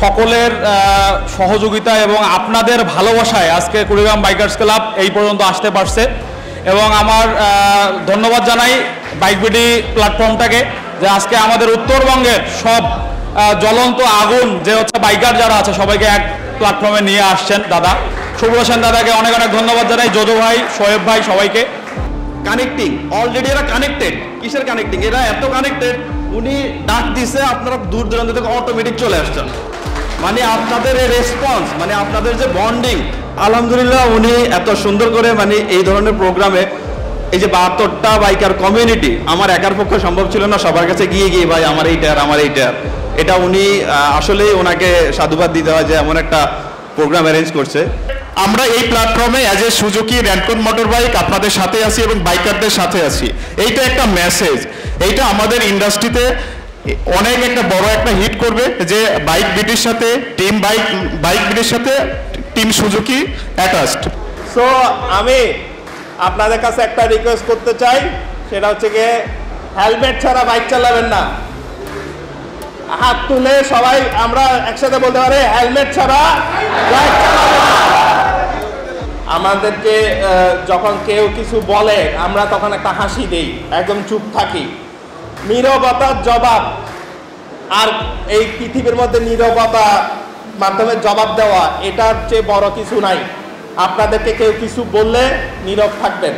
সকলের সহযোগিতা এবং আপনাদের ভালোবাসায় আজকে কুড়িগ্রাম বাইকার্স ক্লাব এই পর্যন্ত আসতে পারছে এবং আমার ধন্যবাদ জানাই বাইক বিডি প্ল্যাটফর্মটাকে যে আজকে আমাদের উত্তরবঙ্গের সব জ্বলন্ত আগুন যে হচ্ছে বাইকার যারা আছে সবাইকে এক প্ল্যাটফর্মে নিয়ে আসছেন দাদা শুভ্র সেন দাদাকে অনেক অনেক ধন্যবাদ জানাই জোজো ভাই শোয়েব ভাই সবাইকে কানেক্টিং অলরেডি এরা কানেক্টেড কিসের কানেক্টিং এরা এত কানেক্টেড উনি ডাক দিছে আপনারা দূর দূরান্ত থেকে অটোমেটিক চলে আসছেন মানে আপনাদের এই রেসপন্স মানে আপনাদের যে বন্ডিং আলহামদুলিল্লাহ উনি এত সুন্দর করে মানে এই ধরনের প্রোগ্রামে এই যে 72টা বাইকার কমিউনিটি আমার একার পক্ষে সম্ভব ছিল না সবার কাছে গিয়ে ভাই আমার এইটা এটা উনি আসলেই ওনাকে সাধুবাদ দিতে হয় যে এমন একটা প্রোগ্রাম অ্যারেঞ্জ করছে আমরা এই প্ল্যাটফর্মে as a Suzuki Rancon motor bike আপনাদের সাথে আছি এবং বাইকারদের সাথে আছি এইটা একটা মেসেজ এইটা আমাদের ইন্ডাস্ট্রিতে অনেক একটা বড় একটা হিট করবে যে বাইক বিডির সাথে টিম বাইক বিডির সাথে টিম সুজুকি অ্যাটাচড সো আমি আপনাদের কাছে একটা রিকোয়েস্ট করতে চাই সেটা হচ্ছে গিয়ে হেলমেট ছাড়া বাইক চালাবেন না হাত তুলে সবাই আমরা একসাথে বলতে পারি হেলমেট ছাড়া বাইক চালাবেন না আমাদেরকে যখন কেউ কিছু বলে আমরা তখন একটা হাসি দেই একদম চুপ থাকি নীরবতার জবাব আর এই পৃথিবীর মধ্যে নীরবতা মাধ্যমে জবাব দেওয়া এটার চেয়ে বড় কিছু নাই আপনাদেরকে কেউ কিছু বললে নীরব থাকবেন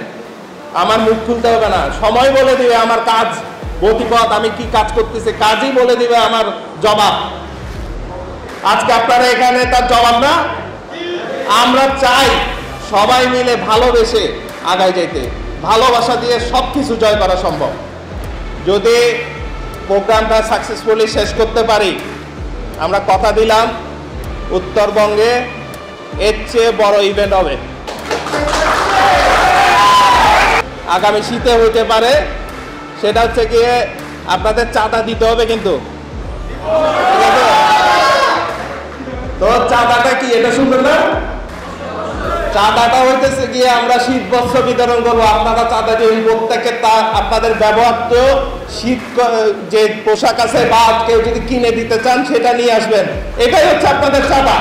আমার মুখ খুলতে হবে না সময় বলে দিবে আমার কাজ গতিপথ আমি কি কাজ করতেছি কাজই বলে দিবে আমার জবাব আজকে আপনারা এখানে তার জবাব না আমরা চাই সবাই মিলে ভালোবেসে আগায় যেতে ভালোবাসা দিয়ে সব কিছু জয় করা সম্ভব যদি প্রোগ্রামটা সাকসেসফুলি শেষ করতে পারি আমরা কথা দিলাম উত্তরবঙ্গে এর চেয়ে বড় ইভেন্ট হবে আগামী শীতে হইতে পারে সেটা হচ্ছে গিয়ে আপনাদের চাঁদা দিতে হবে কিন্তু তো চাঁদাটা কি এটা শুনবেন না চাঁদাটা হইতেছে গিয়ে আমরা শীত বস্ত্র বিতরণ করবো আপনারা চাঁদা দিয়ে প্রত্যেকের তা আপনাদের ব্যবহৃত শীত যে পোশাক আছে বা কেউ যদি কিনে দিতে চান সেটা নিয়ে আসবেন এটাই হচ্ছে আপনাদের চাঁদা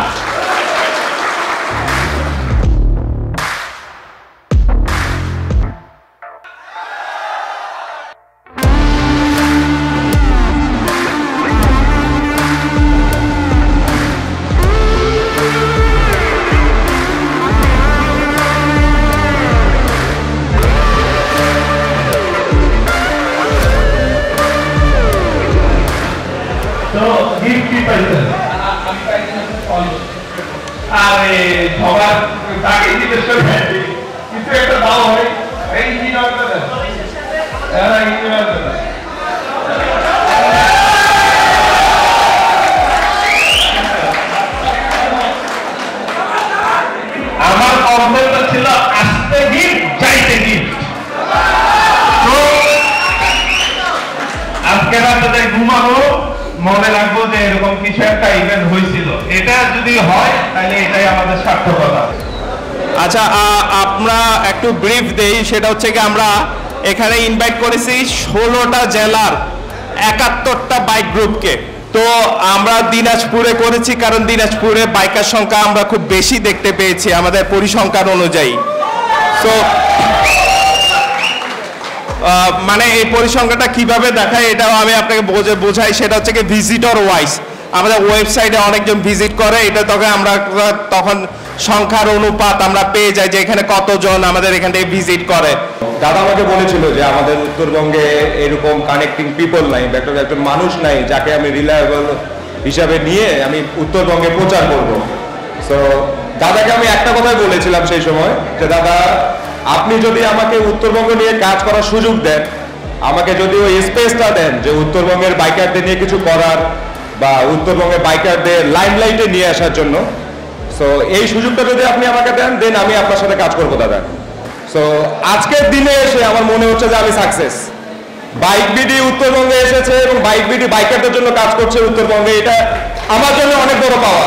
আরে সবার তাকে জিজ্ঞেস করবে কিছু একটা দাও হয় এই ইঞ্জিনিয়ারটা দেন হ্যাঁ ইঞ্জিনিয়ারটা দেন আমার কম্পেলটা ছিল আসতে গিফট চাইতে গিফট তো আজকে রাতে ঘুমাবো মনে রাখবো যে এরকম কিছু একটা ইভেন্ট হয়েছিল এটা যদি হয় তাহলে এটাই আমাদের সার্থকতা আচ্ছা আমরা একটু ব্রিফ দেই সেটা হচ্ছে কি আমরা এখানে ইনভাইট করেছি 16টা জেলার 71টা বাইক গ্রুপকে তো আমরা দিনাজপুরে করেছি কারণ দিনাজপুরে বাইকার সংখ্যা আমরা খুব বেশি দেখতে পেয়েছি আমাদের পরিসংখ্যান অনুযায়ী তো মানে এই পরিসংখ্যানটা কিভাবে দেখায় এটাও আমি আপনাকে বোঝাই সেটা হচ্ছে কি ভিজিটর ওয়াইজ আমাদের ওয়েবসাইটে অনেকজন ভিজিট করে এটা তখন সংখ্যার অনুপাত আমরা পেয়ে যাই যে এখানে কতজন আমাদের এখান থেকে ভিজিট করে দাদা আমাকে বলেছিল যে আমাদের উত্তরবঙ্গে এরকম কানেক্টিং পিপল নাই একজন মানুষ নাই যাকে আমি রিলায়েবল হিসাবে নিয়ে আমি উত্তরবঙ্গে প্রচার করব সো দাদাকে আমি একটা কথাই বলেছিলাম সেই সময় যে দাদা আপনি যদি আমাকে উত্তরবঙ্গ নিয়ে কাজ করার সুযোগ দেন আমাকে যদি ওই স্পেসটা দেন যে উত্তরবঙ্গের বাইকারদের নিয়ে কিছু করার বা উত্তরবঙ্গের বাইকারদের লাইমলাইটে নিয়ে আসার জন্য সো এই সুযোগটা যদি আপনি আমাকে দেন দেন আমি আপনার সাথে কাজ করবো দাদা সো আজকের দিনে এসে আমার মনে হচ্ছে যে আমি সাকসেস বাইক বিডি উত্তরবঙ্গে এসেছে এবং বাইক বিডি বাইকারদের জন্য কাজ করছে উত্তরবঙ্গে এটা আমার জন্য অনেক বড় পাওয়া